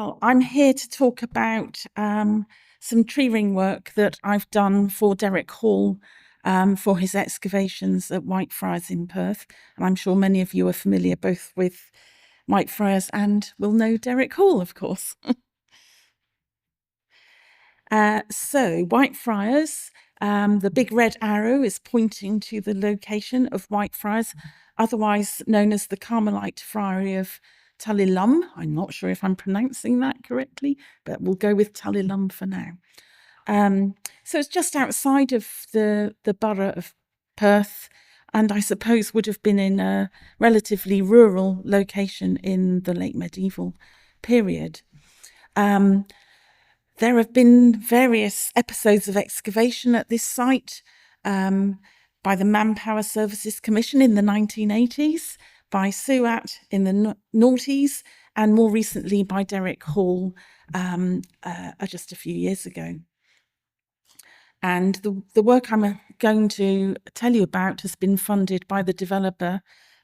Well, I'm here to talk about some treering work that I've done for Derek Hall for his excavations at Whitefriars in Perth. And I'm sure many of you are familiar both with Whitefriars and will know Derek Hall, of course. So Whitefriars, the big red arrow is pointing to the location of Whitefriars, otherwise known as the Carmelite Friary of Tullylum. I'm not sure if I'm pronouncing that correctly, but we'll go with Tullylum for now. So it's just outside of the borough of Perth, and I suppose would have been in a relatively rural location in the late medieval period. There have been various episodes of excavation at this site by the Manpower Services Commission in the 1980s, by SUAT in the noughties, and more recently by Derek Hall just a few years ago. And the work I'm going to tell you about has been funded by the developer,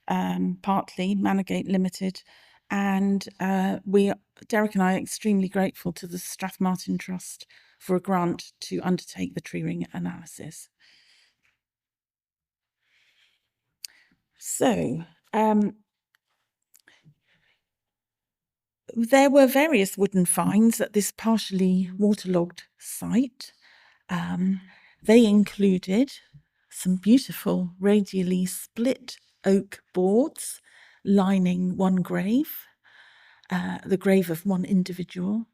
partly, Manogate Limited, and Derek and I are extremely grateful to the Strathmartin Trust for a grant to undertake the treering analysis. So, there were various wooden finds at this partially waterlogged site. They included some beautiful radially split oak boards lining one grave, the grave of one individual.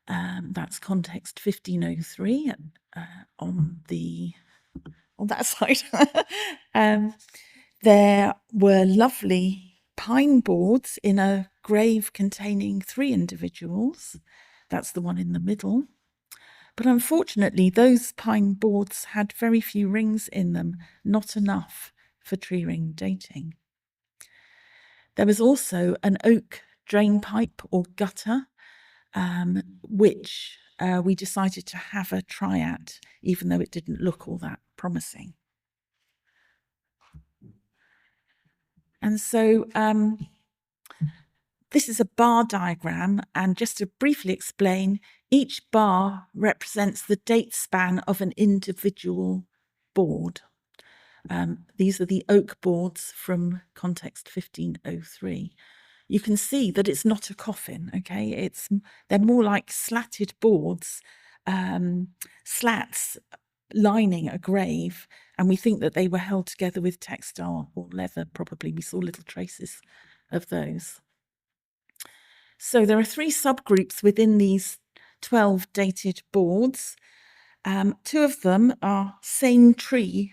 That's context 1503 on that side. There were lovely pine boards in a grave containing 3 individuals. That's the one in the middle. But unfortunately, those pine boards had very few rings in them, not enough for treering dating. There was also an oak drain pipe or gutter, which we decided to have a try at, even though it didn't look all that promising. And so this is a bar diagram, and just to briefly explain, each bar represents the date span of an individual board. These are the oak boards from context 1503. You can see that it's not a coffin, okay? They're more like slatted boards, slats lining a grave, and we think that they were held together with textile or leather, probably. We saw little traces of those. So there are 3 subgroups within these 12 dated boards. 2 of them are same tree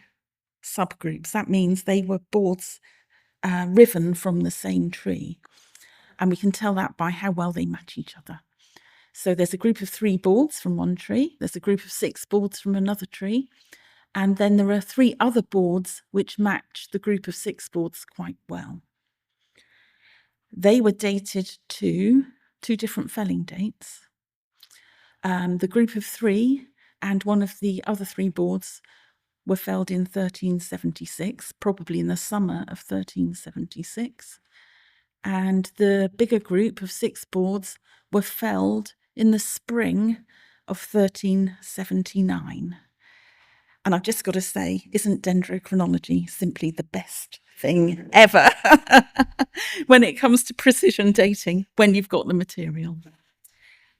subgroups. That means they were boards riven from the same tree. And we can tell that by how well they match each other. So there's a group of 3 boards from one tree. There's a group of 6 boards from another tree. And then there are 3 other boards which match the group of 6 boards quite well. They were dated to 2 different felling dates. The group of 3 and one of the other 3 boards were felled in 1376, probably in the summer of 1376. And the bigger group of 6 boards were felled in the spring of 1379. And I've just got to say, isn't dendrochronology simply the best thing ever when it comes to precision dating, when you've got the material?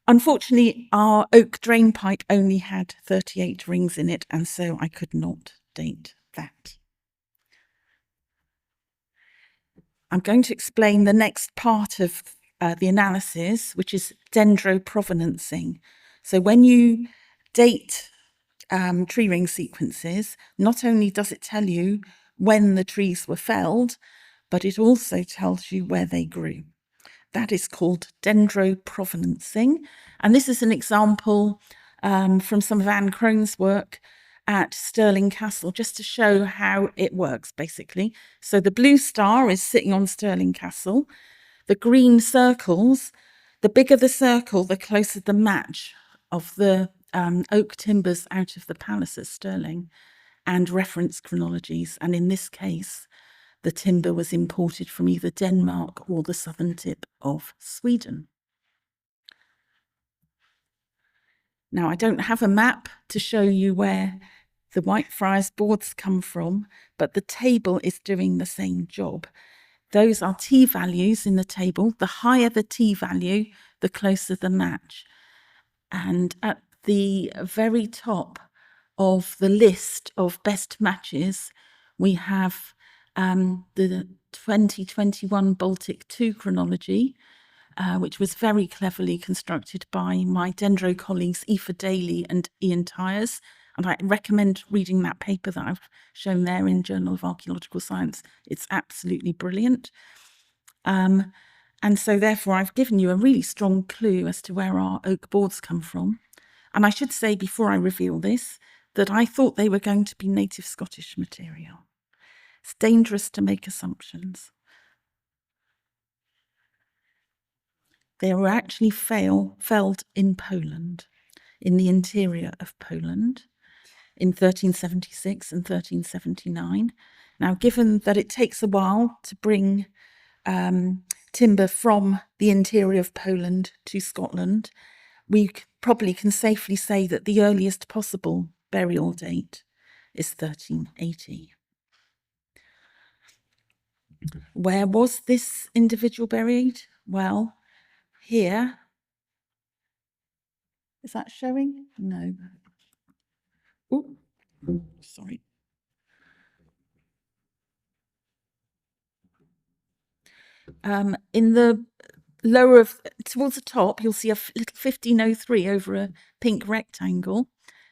Unfortunately, our oak drain pipe only had 38 rings in it, and so I could not date that. I'm going to explain the next part of the analysis, which is Dendro Provenancing. So when you date tree ring sequences, not only does it tell you when the trees were felled, but it also tells you where they grew. That is called Dendro Provenancing. And this is an example from some of Anne Crone's work at Stirling Castle, just to show how it works, basically. So the blue star is sitting on Stirling Castle. The green circles, the bigger the circle, the closer the match of the oak timbers out of the palace at Stirling and reference chronologies. And in this case, the timber was imported from either Denmark or the southern tip of Sweden. Now, I don't have a map to show you where the Whitefriars boards come from, but the table is doing the same job. Those are T values in the table. The higher the T value, the closer the match. And at the very top of the list of best matches, we have the 2021 Baltic 2 chronology, which was very cleverly constructed by my Dendro colleagues Aoife Daly and Ian Tyers. And I recommend reading that paper that I've shown there in Journal of Archaeological Science. It's absolutely brilliant. And so therefore I've given you a really strong clue as to where our oak boards come from. And I should say before I reveal this, that I thought they were going to be native Scottish material. It's dangerous to make assumptions. They were actually felled in Poland, in the interior of Poland, in 1376 and 1379. Now, given that it takes a while to bring timber from the interior of Poland to Scotland, we probably can safely say that the earliest possible burial date is 1380. Where was this individual buried? Well, here. Is that showing? No. Oh, sorry. In the lower of, towards the top, you'll see a little 1503 over a pink rectangle,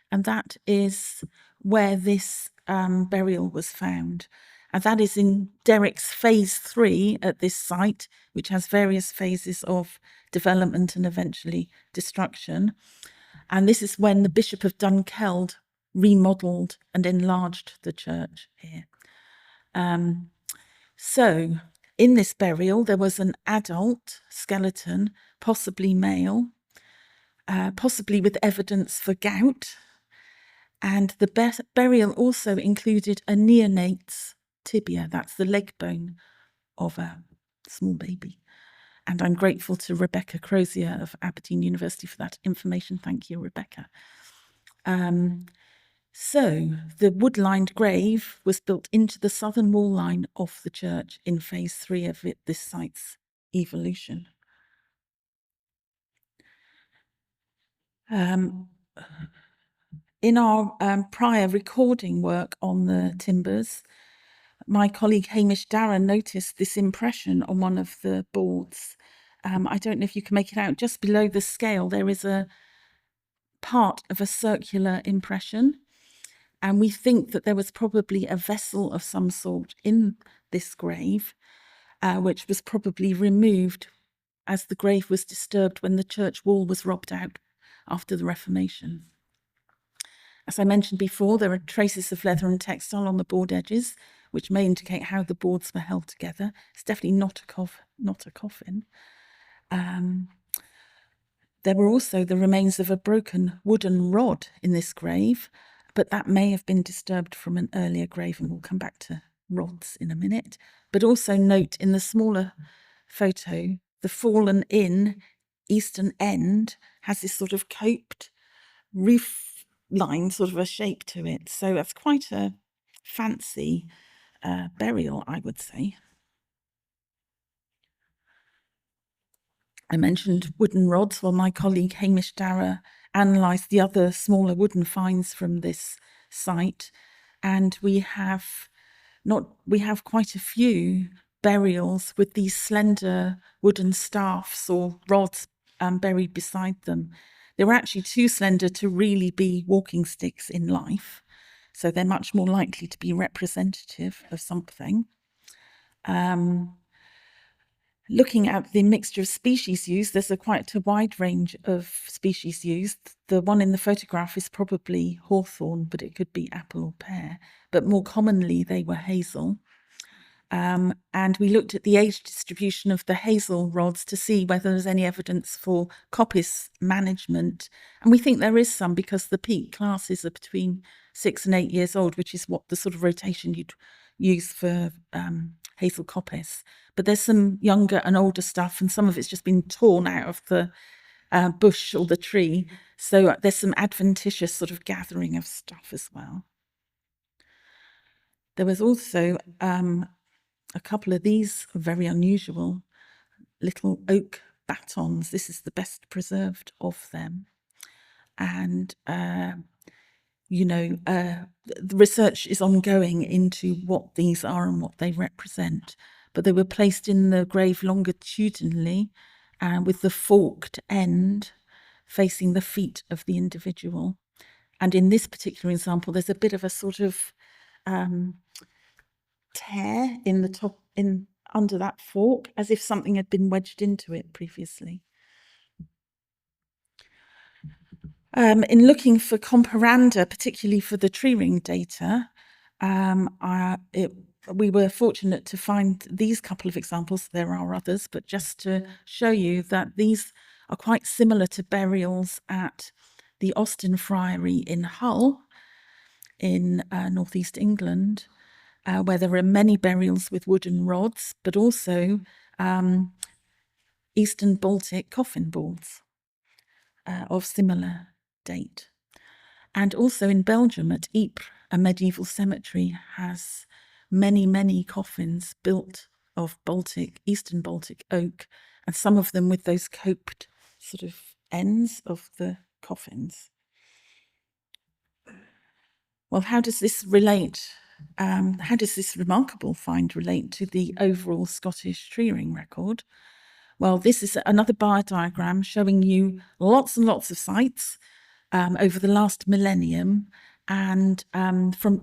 and that is where this burial was found. And that is in Derrick's phase 3 at this site, which has various phases of development and eventually destruction. And this is when the Bishop of Dunkeld remodelled and enlarged the church here. So in this burial, there was an adult skeleton, possibly male, possibly with evidence for gout. And the burial also included a neonate's tibia. That's the leg bone of a small baby. And I'm grateful to Rebecca Crozier of Aberdeen University for that information. Thank you, Rebecca. So the wood-lined grave was built into the southern wall line of the church in phase 3 of this site's evolution. In our prior recording work on the timbers, my colleague Hamish Darren noticed this impression on one of the boards. I don't know if you can make it out. Just below the scale, there is a part of a circular impression. And we think that there was probably a vessel of some sort in this grave, which was probably removed as the grave was disturbed when the church wall was robbed out after the Reformation. As I mentioned before, there are traces of leather and textile on the board edges, which may indicate how the boards were held together. It's definitely not a coffin. There were also the remains of a broken wooden rod in this grave, but that may have been disturbed from an earlier grave, and we'll come back to rods in a minute. But also note in the smaller photo, the fallen in eastern end has this sort of coped roof line, sort of a shape to it. So that's quite a fancy burial, I would say. I mentioned wooden rods. Well, my colleague Hamish Darrer analysed the other smaller wooden finds from this site, and we have quite a few burials with these slender wooden staffs or rods buried beside them. They were actually too slender to really be walking sticks in life, so they're much more likely to be representative of something. Looking at the mixture of species used, there's quite a wide range of species used. The one in the photograph is probably hawthorn, but it could be apple or pear. But more commonly, they were hazel. And we looked at the age distribution of the hazel rods to see whether there's any evidence for coppice management. And we think there is some, because the peak classes are between 6 and 8 years old, which is what the sort of rotation you'd use for hazel coppice. But there's some younger and older stuff, and some of it's just been torn out of the bush or the tree. So there's some adventitious sort of gathering of stuff as well. There was also a couple of these very unusual little oak batons. This is the best preserved of them. And, the research is ongoing into what these are and what they represent. But they were placed in the grave longitudinally with the forked end facing the feet of the individual. And in this particular example, there's a bit of a sort of tear in the top, under that fork, as if something had been wedged into it previously. In looking for comparanda, particularly for the treering data, we were fortunate to find these couple of examples. There are others, but just to show you that these are quite similar to burials at the Austin Friary in Hull in northeast England, where there are many burials with wooden rods, but also Eastern Baltic coffin boards of similar date. And also in Belgium at Ypres, a medieval cemetery has many, many coffins built of Eastern Baltic oak, and some of them with those coped sort of ends of the coffins. Well, how does this relate? How does this remarkable find relate to the overall Scottish treering record? Well, this is another bar diagram showing you lots and lots of sites over the last millennium, and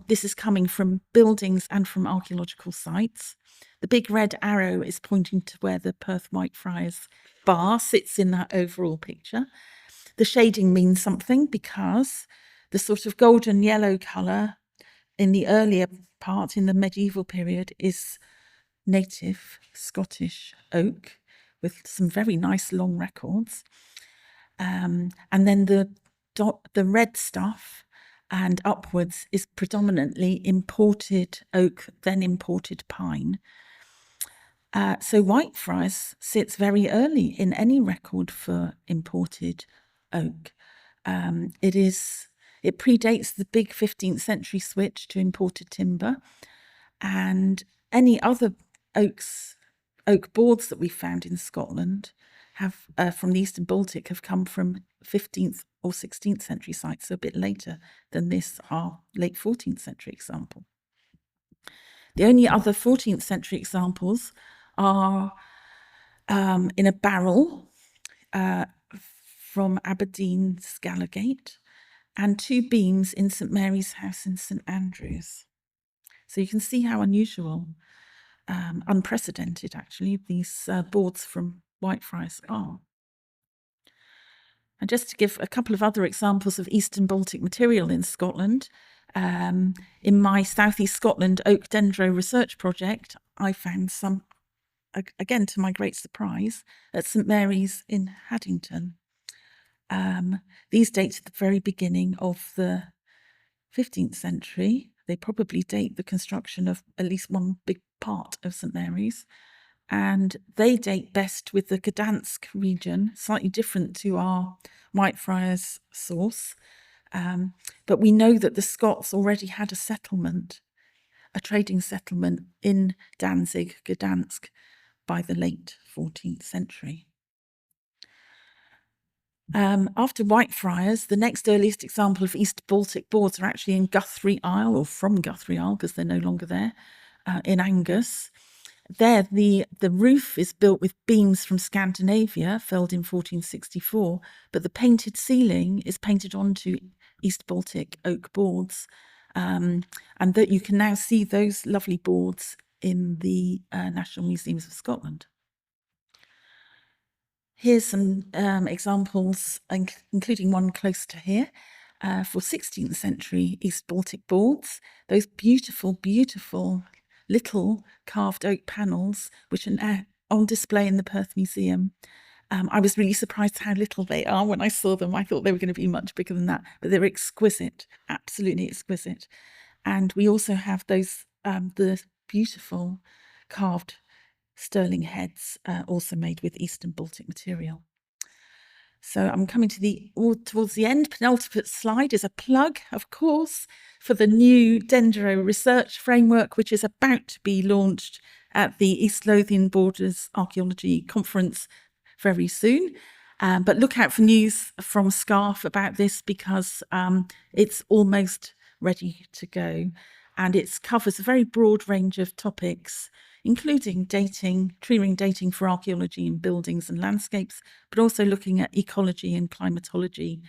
this is coming from buildings and from archaeological sites. The big red arrow is pointing to where the Perth Whitefriars bar sits in that overall picture. The shading means something because the sort of golden yellow colour in the earlier part, in the medieval period, is native Scottish oak with some very nice long records. And then the red stuff and upwards is predominantly imported oak, then imported pine. So Whitefriars sits very early in any record for imported oak. It predates the big 15th century switch to imported timber, and any other oak boards that we found in Scotland have from the Eastern Baltic have come from 15th or 16th century sites, so a bit later than this, our late 14th century example. The only other 14th century examples are in a barrel from Aberdeen Scallagate, and 2 beams in St Mary's House in St Andrews. So you can see how unusual, unprecedented actually, these boards from Whitefriars are. And just to give a couple of other examples of Eastern Baltic material in Scotland, in my South East Scotland Oak Dendro research project, I found some, again to my great surprise, at St Mary's in Haddington. These date to the very beginning of the 15th century. They probably date the construction of at least one big part of St Mary's, and they date best with the Gdansk region, slightly different to our Whitefriars source. But we know that the Scots already had a settlement, a trading settlement in Danzig, Gdansk, by the late 14th century. After Whitefriars, the next earliest example of East Baltic boards are actually in Guthrie Isle, or from Guthrie Isle, because they're no longer there, in Angus. There, the roof is built with beams from Scandinavia, felled in 1464, but the painted ceiling is painted onto East Baltic oak boards, and that you can now see those lovely boards in the National Museums of Scotland. Here's some examples, including one close to here, for 16th century East Baltic boards. Those beautiful, beautiful little carved oak panels, which are now on display in the Perth Museum. I was really surprised how little they are when I saw them. I thought they were going to be much bigger than that, but they're exquisite, absolutely exquisite. And we also have those, the beautiful carved sterling heads, also made with Eastern Baltic material. So I'm coming to towards the end. Penultimate slide is a plug, of course, for the new Dendro research framework, which is about to be launched at the East Lothian Borders Archaeology Conference very soon. But look out for news from SCARF about this, because it's almost ready to go. And it covers a very broad range of topics, including dating, treering dating for archaeology in buildings and landscapes, but also looking at ecology and climatology,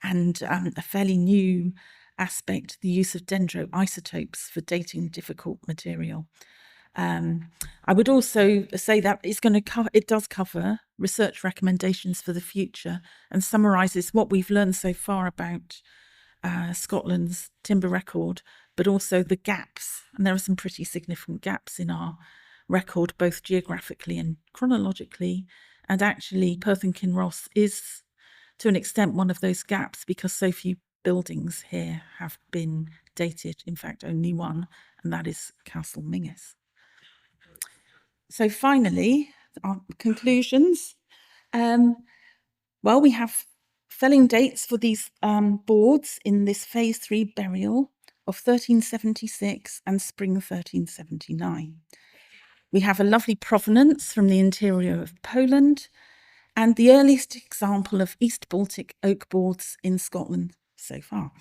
and a fairly new aspect, the use of dendro isotopes for dating difficult material. I would also say that it does cover research recommendations for the future and summarises what we've learned so far about Scotland's timber record, but also the gaps. And there are some pretty significant gaps in our record, both geographically and chronologically. And actually, Perth and Kinross is, to an extent, one of those gaps, because so few buildings here have been dated. In fact, only one, and that is Castle Mingus. So finally, our conclusions. Well, we have felling dates for these boards in this phase 3 burial of 1376 and spring 1379. We have a lovely provenance from the interior of Poland, and the earliest example of East Baltic oak boards in Scotland so far.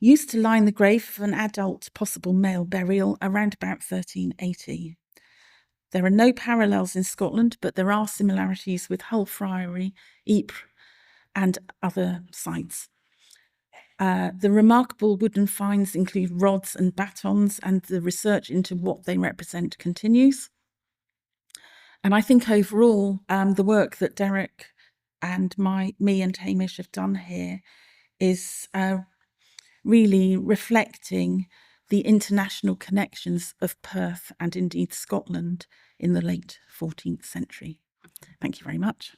Used to line the grave of an adult possible male burial around about 1380. There are no parallels in Scotland, but there are similarities with Hull Friary, Ypres, and other sites. The remarkable wooden finds include rods and batons, and the research into what they represent continues. And I think overall, the work that Derek and me and Hamish have done here is really reflecting the international connections of Perth and indeed Scotland in the late 14th century. Thank you very much.